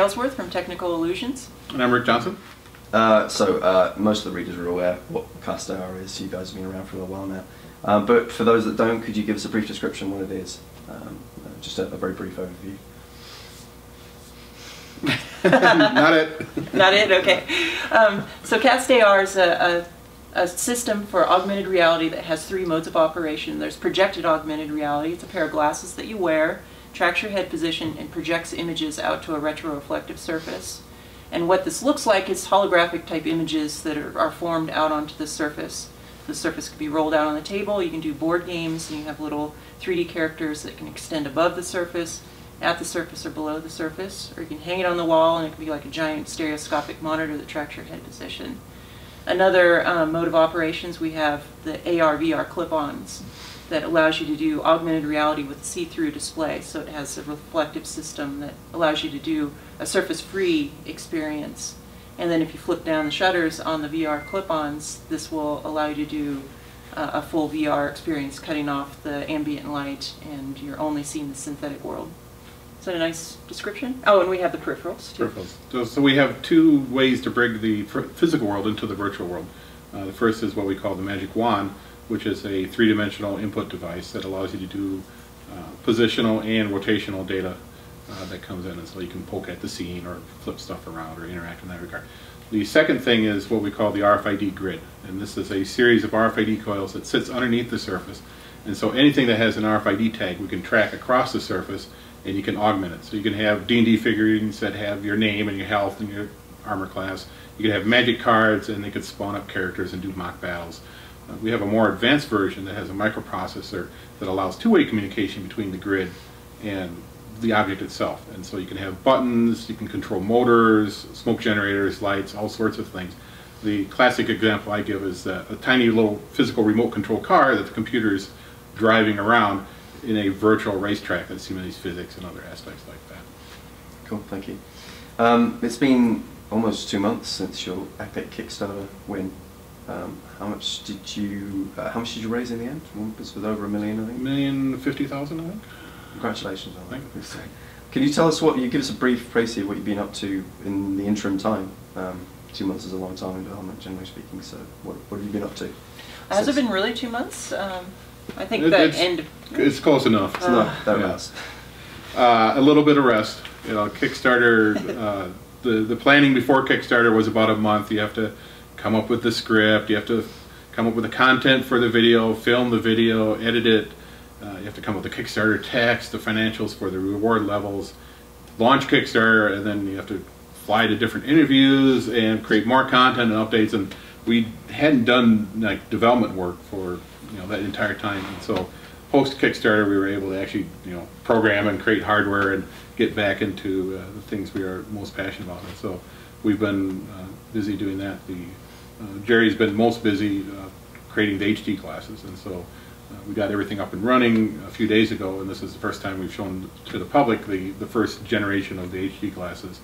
Aylesworth from Technical Illusions. And I'm Rick Johnson. Most of the readers are aware what CastAR is. You guys have been around for a little while now. But for those that don't, could you give us a brief description of what it is? Just a very brief overview. Not it. Not it? Okay. So CastAR is a system for augmented reality that has three modes of operation. There's projected augmented reality. It's a pair of glasses that you wear, tracks your head position, and projects images out to a retroreflective surface. And what this looks like is holographic type images that are formed out onto the surface. The surface can be rolled out on the table. You can do board games, and you have little 3D characters that can extend above the surface, at the surface, or below the surface. Or you can hang it on the wall, and it can be like a giant stereoscopic monitor that tracks your head position. Another mode of operations, we have the AR/VR clip-ons that allows you to do augmented reality with a see-through display. So it has a reflective system that allows you to do a surface-free experience. And then if you flip down the shutters on the VR clip-ons, this will allow you to do a full VR experience, cutting off the ambient light, and you're only seeing the synthetic world. Is that a nice description? Oh, and we have the peripherals, too. Peripherals. So we have two ways to bring the physical world into the virtual world. The first is what we call the Magic Wand, which is a three-dimensional input device that allows you to do positional and rotational data that comes in, and so you can poke at the scene or flip stuff around or interact in that regard. The second thing is what we call the RFID grid, and this is a series of RFID coils that sits underneath the surface, and so anything that has an RFID tag we can track across the surface, and you can augment it. So you can have D&D figurines that have your name and your health and your armor class. You can have magic cards, and they could spawn up characters and do mock battles. We have a more advanced version that has a microprocessor that allows two-way communication between the grid and the object itself. And so you can have buttons, you can control motors, smoke generators, lights, all sorts of things. The classic example I give is a tiny little physical remote control car that the computer is driving around in a virtual racetrack that simulates physics and other aspects like that. Cool, thank you. It's been almost 2 months since your epic Kickstarter win. How much did you raise in the end? It was over $1 million, I think. $1,050,000, I think. Congratulations on that. Thank you. Can you tell us give us a brief précis of what you've been up to in the interim time? 2 months is a long time in development, generally speaking. So what have you been up to? Has it been really 2 months? I think it's close enough. It's not that rest. A little bit of rest. You know, Kickstarter. The planning before Kickstarter was about a month. You have to come up with the script. You have to come up with the content for the video, film the video, edit it. You have to come up with the Kickstarter text, the financials for the reward levels, launch Kickstarter, and then you have to fly to different interviews and create more content and updates. And we hadn't done like development work for that entire time. And so post Kickstarter, we were able to actually program and create hardware and get back into the things we are most passionate about. And so we've been busy doing that. Jerry's been most busy creating the HD glasses, and so we got everything up and running a few days ago, and this is the first time we've shown to the public the first generation of the HD glasses.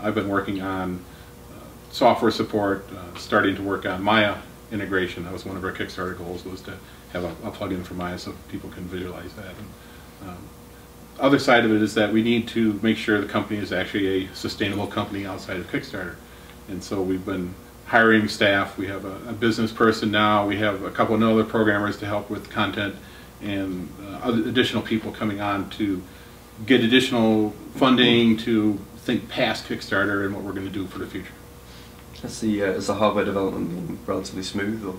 I've been working on software support, starting to work on Maya integration. That was one of our Kickstarter goals, was to have a plugin for Maya so people can visualize that. And, other side of it is that we need to make sure the company is actually a sustainable company outside of Kickstarter, and so we've been hiring staff. We have a business person now. We have a couple of other programmers to help with content, and additional people coming on to get additional funding to think past Kickstarter and what we're going to do for the future. Has the hardware development been relatively smooth, or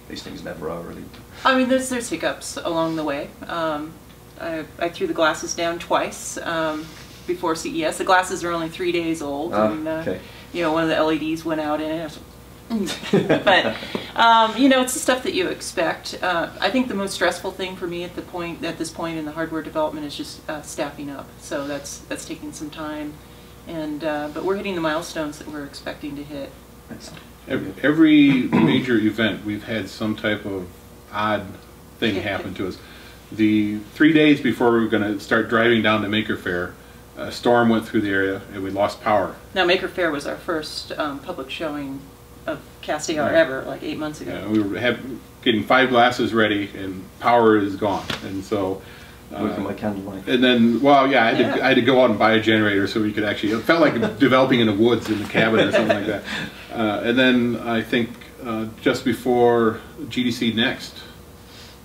these things never are really? I mean, there's hiccups along the way. I threw the glasses down twice before CES. The glasses are only 3 days old, and okay. One of the LEDs went out in it. But it's the stuff that you expect. I think the most stressful thing for me at this point in the hardware development is just staffing up. So that's taking some time, and but we're hitting the milestones that we're expecting to hit. Every major event, we've had some type of odd thing happen to us. The 3 days before we were going to start driving down to Maker Faire, a storm went through the area and we lost power. Now, Maker Faire was our first public showing of CastAR ever, like 8 months ago. Yeah, we were getting 5 glasses ready and power is gone. And so Working by candlelight. And then, well, yeah, I had to go out and buy a generator so we could actually. It felt like developing in the woods in the cabin or something like that. And then I think just before GDC Next,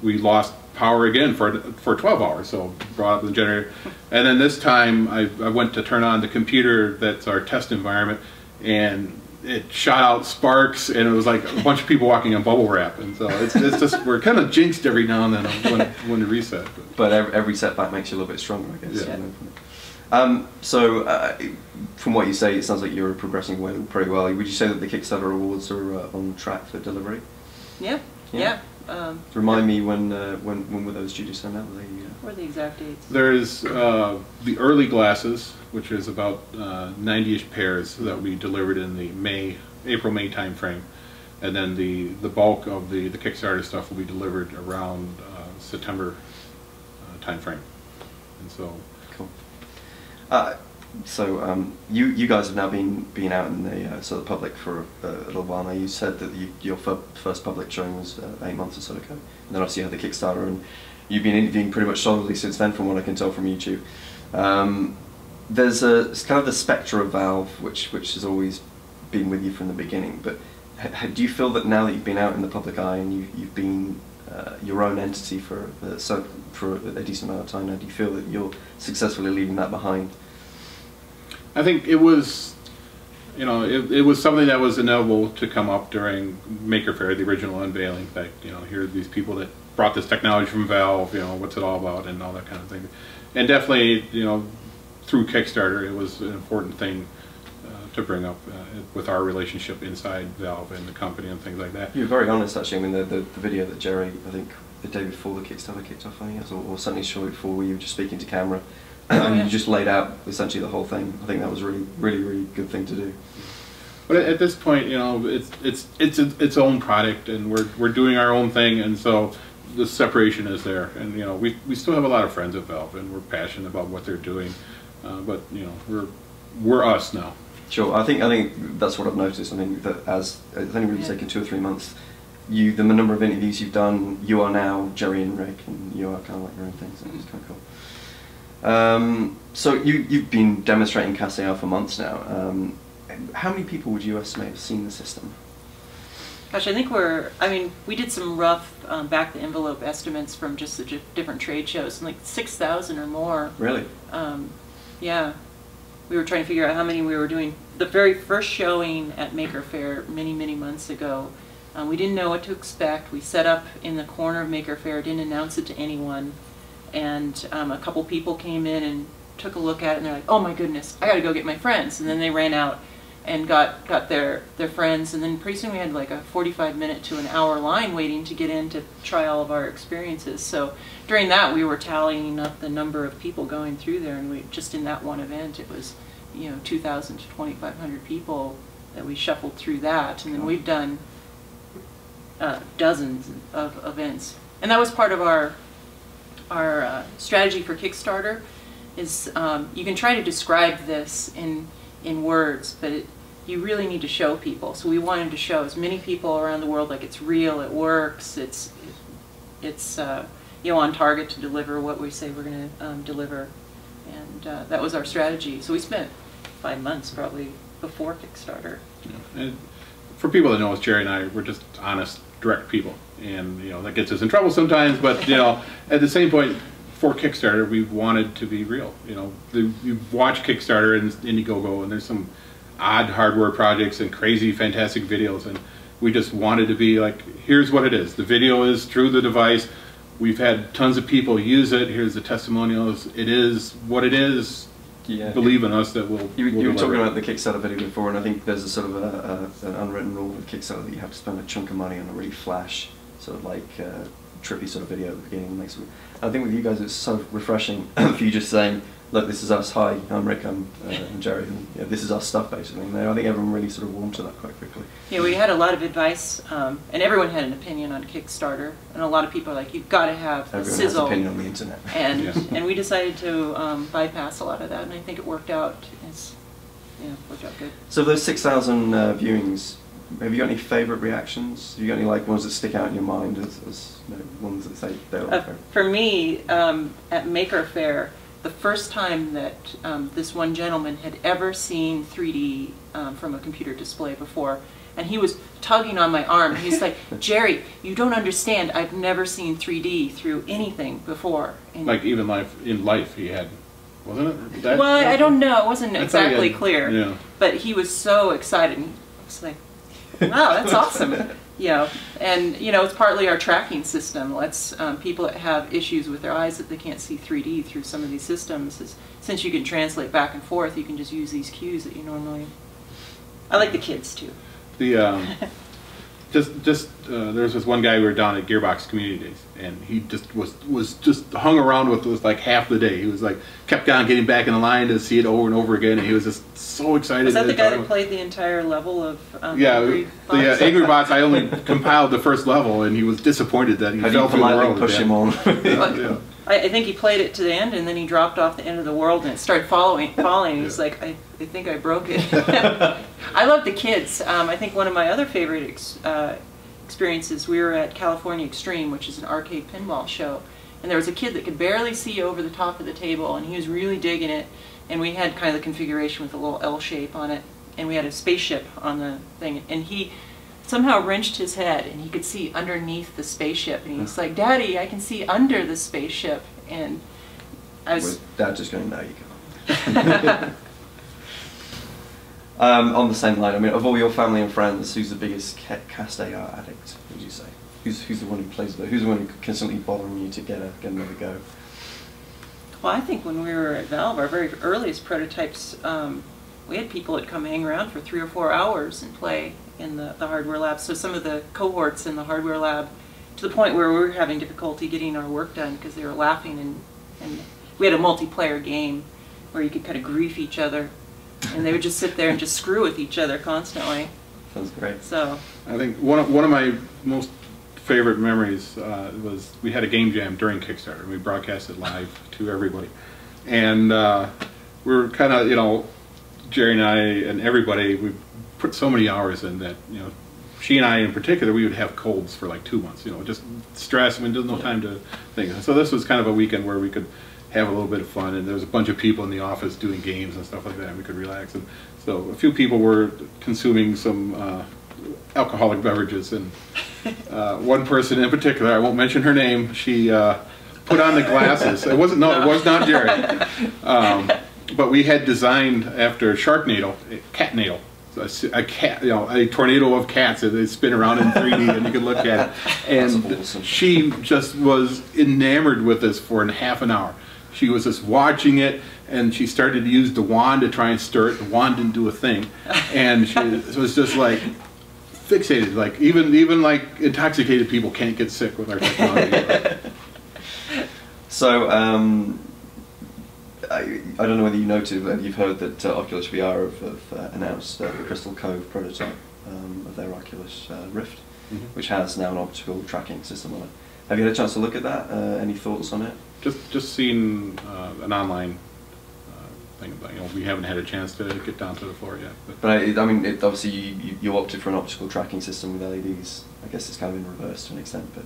we lost power again for 12 hours. So brought up the generator, and then this time I went to turn on the computer that's our test environment, and it shot out sparks, and it was like a bunch of people walking on bubble wrap, and so it's just we're kind of jinxed every now and then when to reset. But every setback makes you a little bit stronger, I guess. Yeah. So from what you say, it sounds like you're progressing pretty well. Would you say that the Kickstarter awards are on track for delivery? Yeah. Remind me when were those due to send out? What are the exact dates? There's the early glasses, which is about 90-ish pairs that we delivered in the April-May time frame, and then the bulk of the Kickstarter stuff will be delivered around September time frame. And so cool. So you guys have now been out in the sort of public for a little while now. You said that your first public showing was 8 months or so ago, and then obviously you had the Kickstarter, and you've been interviewing pretty much solidly since then, from what I can tell from YouTube. It's kind of the spectre of Valve, which has always been with you from the beginning. But do you feel that now that you've been out in the public eye and you've been your own entity for a decent amount of time now, do you feel that you're successfully leaving that behind? I think it was, it was something that was inevitable to come up during Maker Faire, the original unveiling. That here are these people that brought this technology from Valve. What's it all about, and all that kind of thing. And definitely, through Kickstarter, it was an important thing to bring up with our relationship inside Valve and the company and things like that. You were very honest, actually. I mean, the video that Jerry, I think the day before the Kickstarter kicked off, I think, or certainly shortly before, where you were just speaking to camera. And you just laid out essentially the whole thing. I think that was a really good thing to do. But at this point, it's its own product, and we're doing our own thing, and so the separation is there. And we still have a lot of friends at Valve, and we're passionate about what they're doing. But we're us now. Sure, I think that's what I've noticed. I mean, that as it's only really taken 2 or 3 months. The number of interviews you've done, you are now Jerry and Rick, and you are kind of like your own thing. So it's kind of cool. So you've been demonstrating Cast.AR for months now. How many people would you estimate have seen the system? Gosh, I think we did some rough back-the-envelope estimates from just the different trade shows, and like 6,000 or more. Really? Yeah. We were trying to figure out how many we were doing. The very first showing at Maker Faire many months ago, we didn't know what to expect. We set up in the corner of Maker Faire, didn't announce it to anyone. And a couple people came in and took a look at it, and they're like, "Oh my goodness, I got to go get my friends." And then they ran out and got their friends, and then pretty soon we had like a 45-minute to an hour line waiting to get in to try all of our experiences. So during that, we were tallying up the number of people going through there, and we just in that one event, it was 2,000 to 2,500 people that we shuffled through that, and then we've done dozens of events, and that was part of our strategy for Kickstarter. Is you can try to describe this in words, but you really need to show people. So we wanted to show as many people around the world like it's real, it works, it's on target to deliver what we say we're going to deliver, and that was our strategy. So we spent 5 months probably before Kickstarter. And for people that know us, Jerry and I, we're just honest, direct people, and that gets us in trouble sometimes. But at the same point, for Kickstarter, we wanted to be real. You watch Kickstarter and Indiegogo, and there's some odd hardware projects and crazy, fantastic videos, and we just wanted to be like, here's what it is. The video is through the device. We've had tons of people use it. Here's the testimonials. It is what it is. Yeah. Believe in us that we'll. You were talking about the Kickstarter video before, and I think there's a sort of an unwritten rule with Kickstarter that you have to spend a chunk of money on a really flash, sort of like trippy sort of video at the beginning. I think with you guys, it's so refreshing for you just saying, "Look, this is us. Hi, I'm Rick. I'm Jerry. And, this is our stuff." Basically, and I think everyone really sort of warmed to that quite quickly. Yeah, we had a lot of advice, and everyone had an opinion on Kickstarter, and a lot of people are like, "You've got to have the everyone sizzle." Has an opinion on the internet. And Yeah. and we decided to bypass a lot of that, and I think it worked out. Worked out good. So those 6,000 viewings, Have you got any favourite reactions? Have you got any like ones that stick out in your mind as you know, ones that say they're for me, at Maker Faire, the first time that this one gentleman had ever seen 3D from a computer display before, and he was tugging on my arm. He's like, "Jerry, you don't understand. I've never seen 3D through anything before." And like even in life, he had, wasn't it? That, well, I don't know. It wasn't exactly clear. Yeah. But he was so excited. He was like, "Wow, that's awesome!" You know, and you know, it's partly our tracking system. Lets people that have issues with their eyes that they can't see 3D through some of these systems. Since you can translate back and forth, you can just use these cues that you normally. I like the kids too. The there's this one guy we were down at Gearbox Community Days, and he just was just hung around with us like half the day. He was like kept on getting back in the line to see it over and over again, and he was just so excited. Was that the guy that played the entire level of Angry Bots? Angry Bots. I only compiled the first level, and he was disappointed that he fell through the world. Push him on. Yeah. I think he played it to the end, and then he dropped off the end of the world, and it started falling. He's like, I think I broke it. I love the kids. I think one of my other favorite experiences, we were at California Extreme, which is an arcade pinball show, and there was a kid that could barely see over the top of the table, and he was really digging it. And we had kind of the configuration with a little L shape on it, and we had a spaceship on the thing, and he somehow wrenched his head, and he could see underneath the spaceship, and he was like, "Daddy, I can see under the spaceship." And I was... Dad just going, "No, you can't." On the same line, I mean, of all your family and friends, who's the biggest Cast AR addict, would you say? Who's the one who plays with it? Who's the one who's constantly bothering you to get another go? Well, I think when we were at Valve, our very earliest prototypes, we had people that come hang around for 3 or 4 hours and play in the hardware lab. So some of the cohorts in the hardware lab, to the point where we were having difficulty getting our work done because they were laughing, and we had a multiplayer game where you could kind of grief each other, and they would just sit there and just screw with each other constantly. Sounds great. So I think one of my most favorite memories was we had a game jam during Kickstarter, and we broadcast it live to everybody, and we were kind of, you know, Jerry and I and everybody, we put so many hours in that, you know, she and I in particular, we would have colds for like 2 months, you know, just stress. I mean, there's no time to think. So this was kind of a weekend where we could have a little bit of fun, and there was a bunch of people in the office doing games and stuff like that, and we could relax. And so a few people were consuming some alcoholic beverages, and one person in particular, I won't mention her name, she put on the glasses. It was not Jerry. But we had designed, after Sharknado, Catnado, a cat, you know, a tornado of cats that they spin around in 3D, and you can look at it. And awesome. She just was enamored with this for half an hour. She was just watching it, and she started to use the wand to try and stir it. The wand didn't do a thing, and she was just like fixated. Like even like intoxicated people can't get sick with our technology. So. I don't know whether you noted, but you've heard that Oculus VR have announced the Crystal Cove prototype of their Oculus Rift, which has now an optical tracking system on it. Have you had a chance to look at that? Any thoughts on it? Just seen an online thing about, you know, we haven't had a chance to get down to the floor yet. But I mean, obviously you opted for an optical tracking system with LEDs. I guess it's kind of in reverse to an extent, but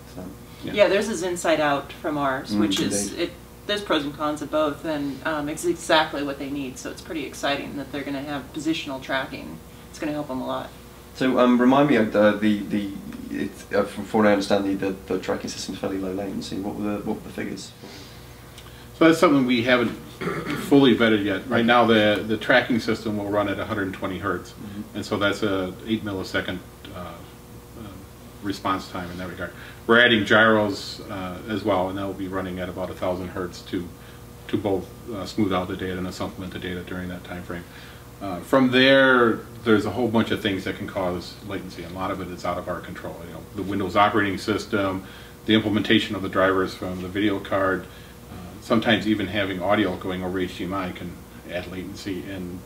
yeah, theirs is inside out from ours, which is indeed. There's pros and cons of both, and it's exactly what they need. So it's pretty exciting that they're going to have positional tracking. It's going to help them a lot. So remind me of from what I understand, the tracking system is fairly low latency. What were the figures? So that's something we haven't fully vetted yet. Right now, the tracking system will run at 120 hertz, and so that's a 8 millisecond response time in that regard. We're adding gyros as well, and that will be running at about 1,000 hertz to both smooth out the data and supplement the data during that time frame. From there, there's a whole bunch of things that can cause latency. A lot of it is out of our control. You know, the Windows operating system, the implementation of the drivers from the video card, sometimes even having audio going over HDMI can add latency, and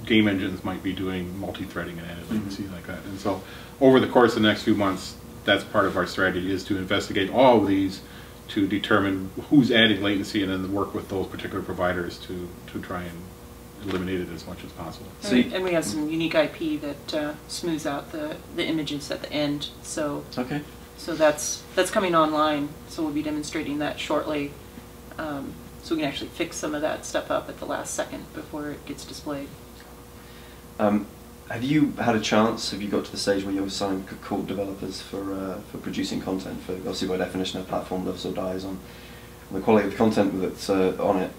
game engines might be doing multi-threading and added latency like that. And so over the course of the next few months, that's part of our strategy, is to investigate all of these to determine who's adding latency, and then work with those particular providers to try and eliminated as much as possible. So And we have some unique IP that smooths out the images at the end. So okay. so that's coming online. So we'll be demonstrating that shortly. So we can actually fix some of that stuff up at the last second before it gets displayed. Have you had a chance? Have you got to the stage where you're starting to call developers for producing content? For obviously, by definition, a platform lives or dies on the quality of the content that's on it.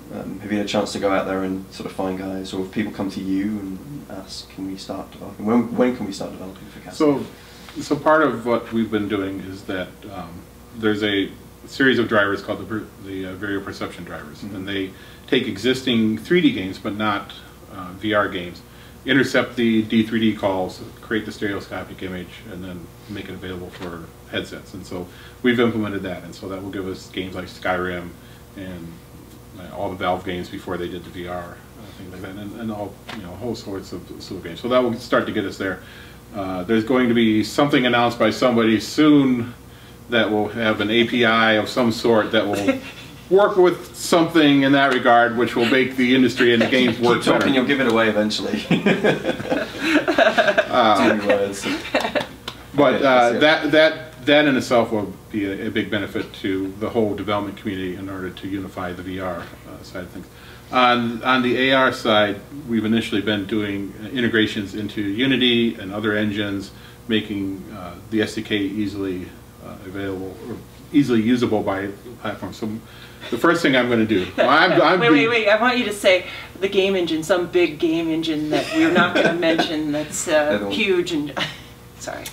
Have you had a chance to go out there and sort of find guys, or have people come to you and ask, "Can we start developing? When can we start developing for Cassia?" So part of what we've been doing is that there's a series of drivers called the Video Perception drivers, and they take existing 3D games, but not VR games, intercept the D3D calls, create the stereoscopic image, and then make it available for headsets. And so we've implemented that, and so that will give us games like Skyrim and all the Valve games before they did the VR, things like that, and all, whole sorts of games. So that will start to get us there. There's going to be something announced by somebody soon that will have an API of some sort that will work with something in that regard, which will make the industry and the games work Keep talking, better. you'll give it away eventually. But that in itself will be a big benefit to the whole development community in order to unify the VR side of things. On the AR side, we've initially been doing integrations into Unity and other engines, making the SDK easily available or easily usable by platforms. So the first thing I'm going to do. Wait! I want you to say the game engine, some big game engine that we're not going to mention. That's huge and sorry.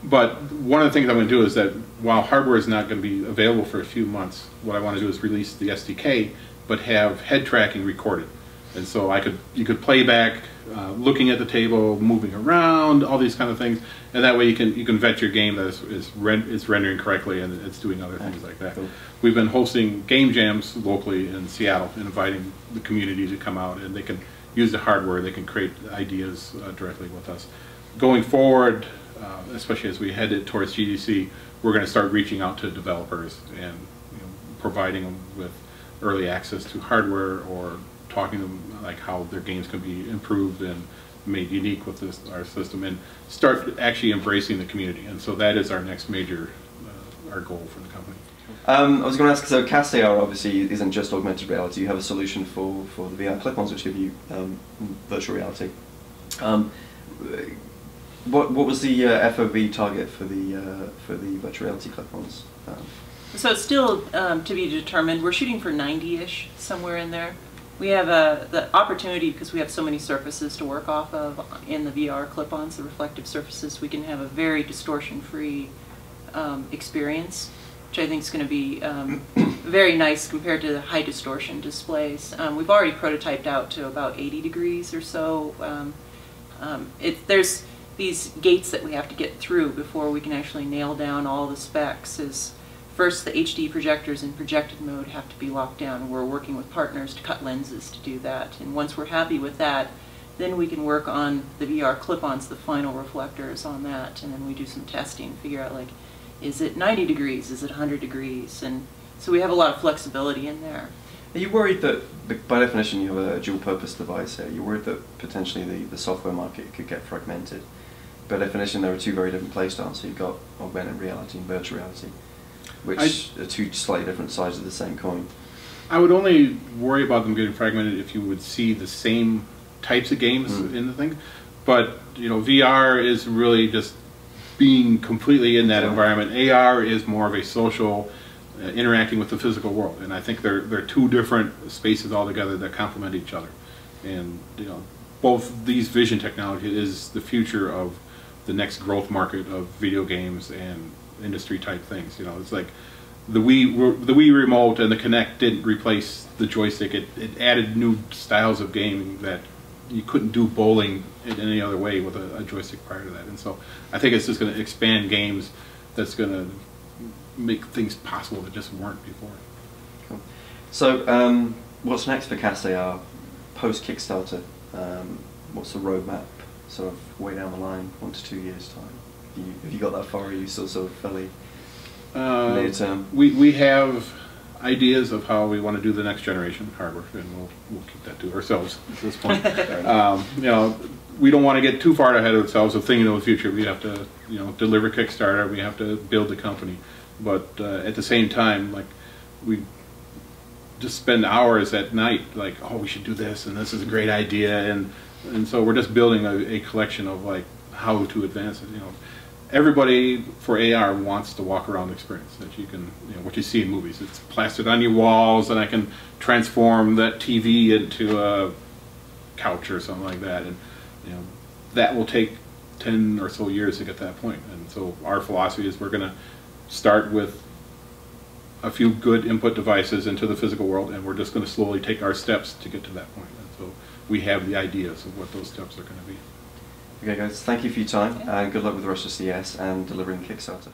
But one of the things I'm going to do is that while hardware is not going to be available for a few months, what I want to do is release the SDK, but have head tracking recorded. And so you could play back, looking at the table, moving around, all these kind of things, and that way you can vet your game that is rendering correctly and it's doing other things like that. Cool. We've been hosting game jams locally in Seattle, and inviting the community to come out, and they can use the hardware, they can create ideas directly with us. Going forward, especially as we head towards GDC, we're going to start reaching out to developers and providing them with early access to hardware, or talking to them like how their games can be improved and made unique with our system, and start actually embracing the community. And so that is our next major our goal for the company. I was going to ask, so CastAR obviously isn't just augmented reality. You have a solution for the VR clip-ons, which give you virtual reality. What was the FOV target for the virtual reality clip-ons? So it's still to be determined. We're shooting for 90-ish, somewhere in there. We have the opportunity, because we have so many surfaces to work off of in the VR clip-ons, the reflective surfaces, we can have a very distortion-free experience, which I think is going to be very nice compared to the high distortion displays. We've already prototyped out to about 80 degrees or so. There's these gates that we have to get through before we can actually nail down all the specs. First, the HD projectors in projected mode have to be locked down. We're working with partners to cut lenses to do that. And once we're happy with that, then we can work on the VR clip-ons, the final reflectors on that, and then we do some testing, figure out, like, is it 90 degrees, is it 100 degrees? And so we have a lot of flexibility in there. Are you worried that, by definition, you have a dual-purpose device here? You're worried that potentially the software market could get fragmented? By definition, there are two very different playstyles. So you've got augmented reality and virtual reality, which are two slightly different sides of the same coin. I would only worry about them getting fragmented if you would see the same types of games in the thing. But VR is really just being completely in that environment. AR is more of a social, interacting with the physical world, and I think they're two different spaces altogether that complement each other. And both these vision technology is the future of the next growth market of video games and industry type things. It's like the Wii remote and the Kinect didn't replace the joystick. It added new styles of gaming that you couldn't do bowling in any other way with a joystick prior to that. And so I think it's just going to expand games, that's going to make things possible that just weren't before. Cool. So what's next for CastAR post Kickstarter? What's the roadmap sort of way down the line, 1 to 2 years time? Have you got that far, or are you still sort of fairly near term? We have ideas of how we want to do the next generation hardware, and we'll keep that to ourselves at this point. You know, we don't want to get too far ahead of ourselves of thinking of the future. We have to, you know, deliver Kickstarter. We have to build the company, but at the same time, like, we just spend hours at night, like, oh, we should do this, and this is a great idea, and so we're just building a collection of like how to advance it. You know, everybody for AR wants the walk around experience that you can, you know, what you see in movies. It's plastered on your walls, and I can transform that TV into a couch or something like that, and you know, that will take 10 or so years to get to that point. And so our philosophy is we're going to start with a few good input devices into the physical world, and we're just going to slowly take our steps to get to that point. And so we have the ideas of what those steps are going to be. Okay guys, thank you for your time, and good luck with the rest of CES and delivering Kickstarter.